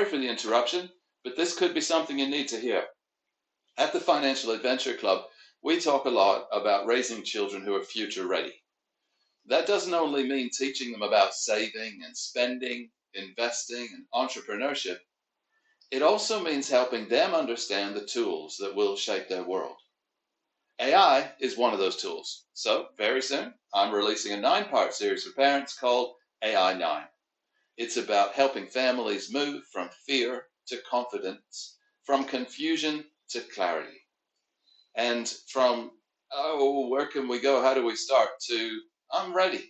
sorry for the interruption, but this could be something you need to hear. At the Financial Adventure Club, we talk a lot about raising children who are future ready. That doesn't only mean teaching them about saving and spending, investing and entrepreneurship. It also means helping them understand the tools that will shape their world. AI is one of those tools. So, very soon, I'm releasing a 9-part series for parents called AI9. It's about helping families move from fear to confidence, from confusion to clarity, and from, oh, where can we go? How do we start? To, I'm ready.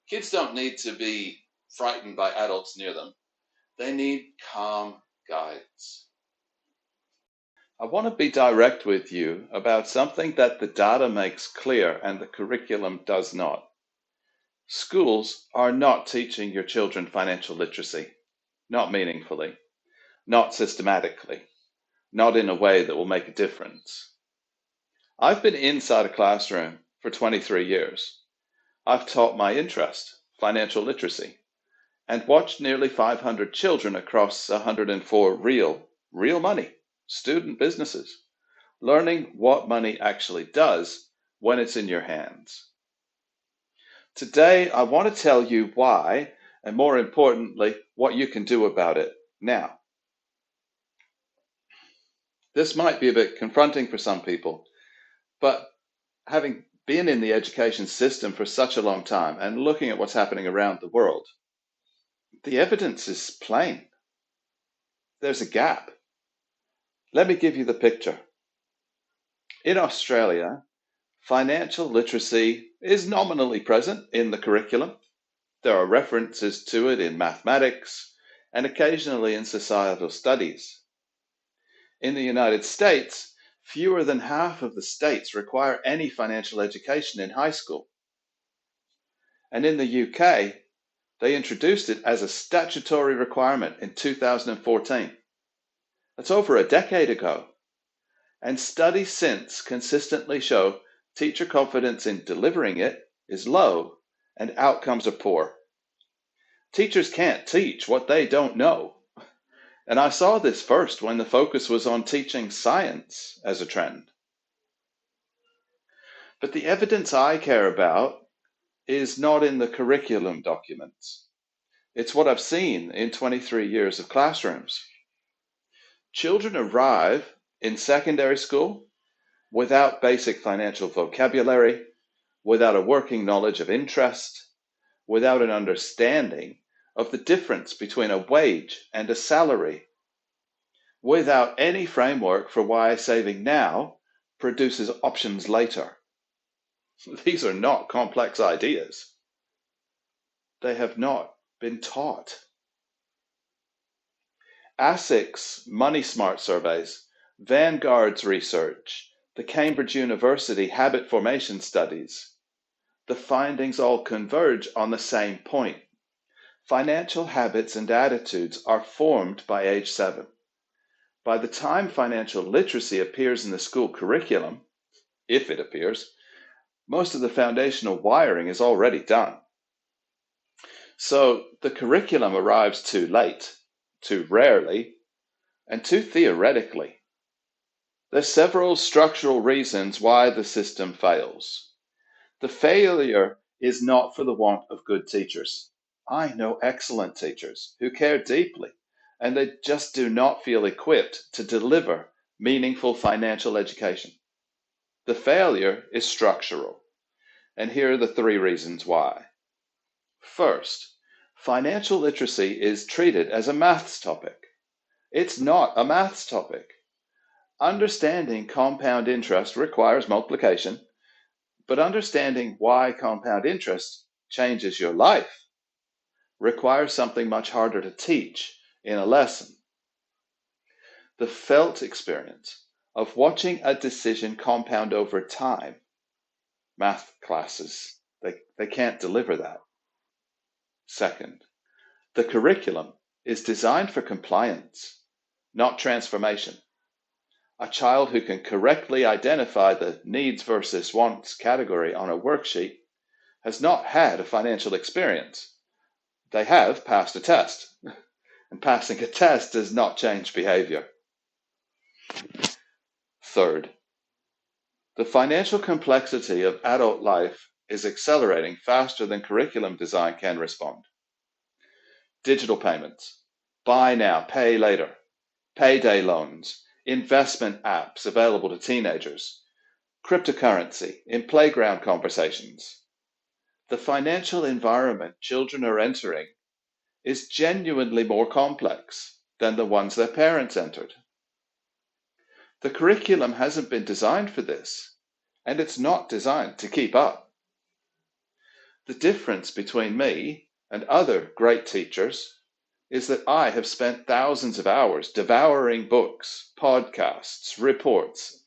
Kids don't need to be frightened by adults near them. They need calm guides. I want to be direct with you about something that the data makes clear and the curriculum does not. Schools are not teaching your children financial literacy, not meaningfully, not systematically, not in a way that will make a difference. I've been inside a classroom for 23 years. I've taught my interest, financial literacy, and watched nearly 500 children across 104 real money student businesses, learning what money actually does when it's in your hands. Today, I want to tell you why, and more importantly, what you can do about it now. This might be a bit confronting for some people, but having been in the education system for such a long time and looking at what's happening around the world, the evidence is plain. There's a gap. Let me give you the picture. In Australia, financial literacy is nominally present in the curriculum. There are references to it in mathematics and occasionally in societal studies. In the United States, fewer than half of the states require any financial education in high school. And in the UK, they introduced it as a statutory requirement in 2014. That's over a decade ago. And studies since consistently show teacher confidence in delivering it is low and outcomes are poor. Teachers can't teach what they don't know. And I saw this first when the focus was on teaching science as a trend. But the evidence I care about is not in the curriculum documents. It's what I've seen in 23 years of classrooms. Children arrive in secondary school without basic financial vocabulary, without a working knowledge of interest, without an understanding of the difference between a wage and a salary, without any framework for why saving now produces options later. These are not complex ideas. They have not been taught. ASIC's Money Smart surveys, Vanguard's research, the Cambridge University habit formation studies, the findings all converge on the same point. Financial habits and attitudes are formed by age 7. By the time financial literacy appears in the school curriculum, if it appears, most of the foundational wiring is already done. So the curriculum arrives too late, too rarely, and too theoretically. There's several structural reasons why the system fails. The failure is not for the want of good teachers. I know excellent teachers who care deeply, and they just do not feel equipped to deliver meaningful financial education. The failure is structural, and here are the 3 reasons why. First, financial literacy is treated as a maths topic. It's not a maths topic. Understanding compound interest requires multiplication, but understanding why compound interest changes your life requires something much harder to teach in a lesson. The felt experience of watching a decision compound over time. Math classes, they can't deliver that. Second, the curriculum is designed for compliance, not transformation. A child who can correctly identify the needs versus wants category on a worksheet has not had a financial experience. They have passed a test. and passing a test does not change behavior. Third, the financial complexity of adult life is accelerating faster than curriculum design can respond. Digital payments, buy now, pay later, payday loans, investment apps available to teenagers, cryptocurrency in playground conversations. The financial environment children are entering is genuinely more complex than the ones their parents entered. The curriculum hasn't been designed for this, and it's not designed to keep up. The difference between me and other great teachers is that I have spent thousands of hours devouring books, podcasts, reports,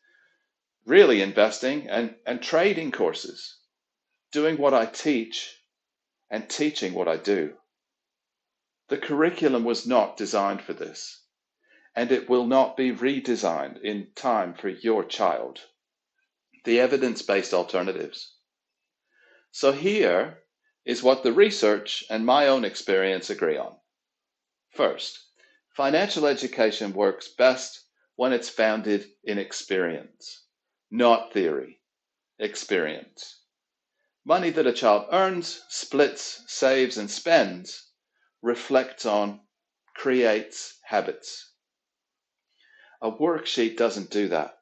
really investing and trading courses, doing what I teach and teaching what I do. The curriculum was not designed for this, and it will not be redesigned in time for your child. The evidence-based alternatives. So here is what the research and my own experience agree on. First, financial education works best when it's founded in experience, not theory, experience. Money that a child earns, splits, saves, and spends reflects on, creates habits. A worksheet doesn't do that.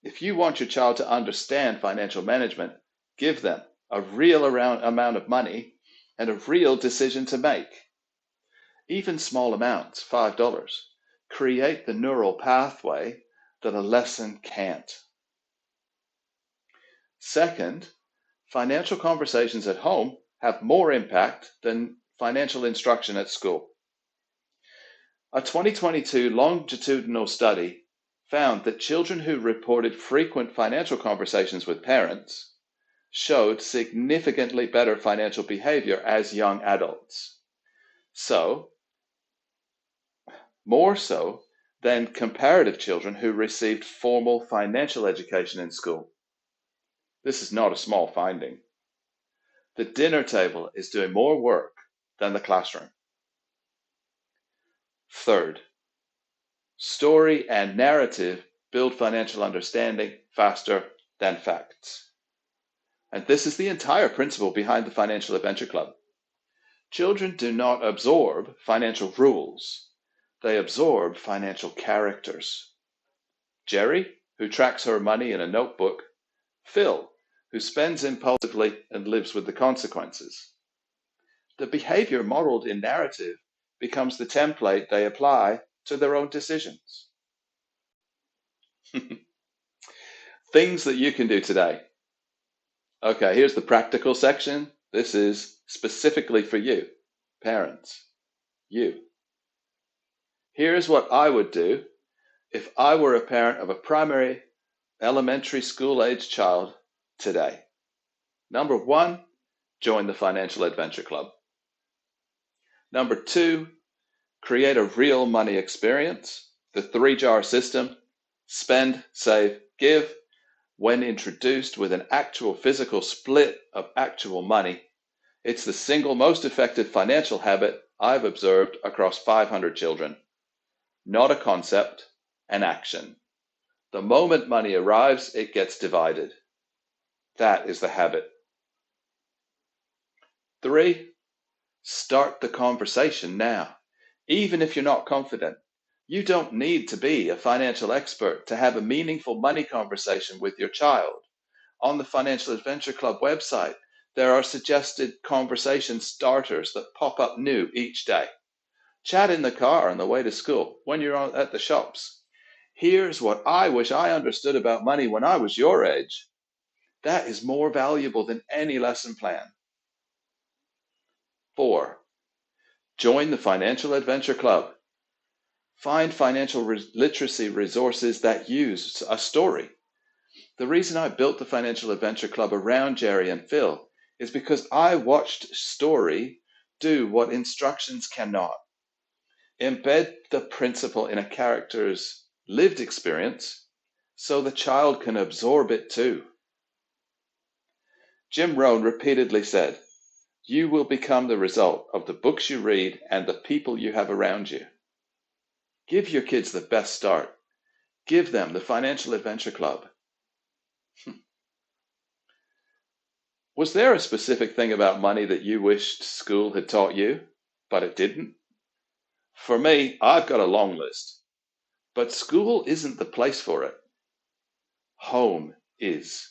If you want your child to understand financial management, give them a real amount of money and a real decision to make. Even small amounts, $5, create the neural pathway that a lesson can't. Second, financial conversations at home have more impact than financial instruction at school. A 2022 longitudinal study found that children who reported frequent financial conversations with parents showed significantly better financial behavior as young adults. So, more so than comparative children who received formal financial education in school. This is not a small finding. The dinner table is doing more work than the classroom. Third, story and narrative build financial understanding faster than facts. And this is the entire principle behind the Financial Adventure Club. Children do not absorb financial rules. They absorb financial characters. Jerry, who tracks her money in a notebook. Phil, who spends impulsively and lives with the consequences. The behavior modeled in narrative becomes the template they apply to their own decisions. Things that you can do today. Okay, here's the practical section. This is specifically for you, parents, you. Here's what I would do if I were a parent of a primary elementary school age child today. Number 1, join the Financial Adventure Club. Number 2, create a real money experience, the 3-jar system, spend, save, give. When introduced with an actual physical split of actual money, it's the single most effective financial habit I've observed across 500 children. Not a concept, an action. The moment money arrives, it gets divided. That is the habit. 3, start the conversation now. Even if you're not confident, you don't need to be a financial expert to have a meaningful money conversation with your child. On the Financial Adventure Club website, there are suggested conversation starters that pop up new each day. Chat in the car on the way to school, when you're at the shops. Here's what I wish I understood about money when I was your age. That is more valuable than any lesson plan. 4, join the Financial Adventure Club. Find financial literacy resources that use a story. The reason I built the Financial Adventure Club around Jerry and Phil is because I watched story do what instructions cannot. Embed the principle in a character's lived experience so the child can absorb it too. Jim Rohn repeatedly said, You will become the result of the books you read and the people you have around you. Give your kids the best start. Give them the Financial Adventure Club. Was there a specific thing about money that you wished school had taught you, but it didn't? For me, I've got a long list, but school isn't the place for it. Home is.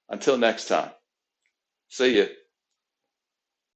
Until next time, see you.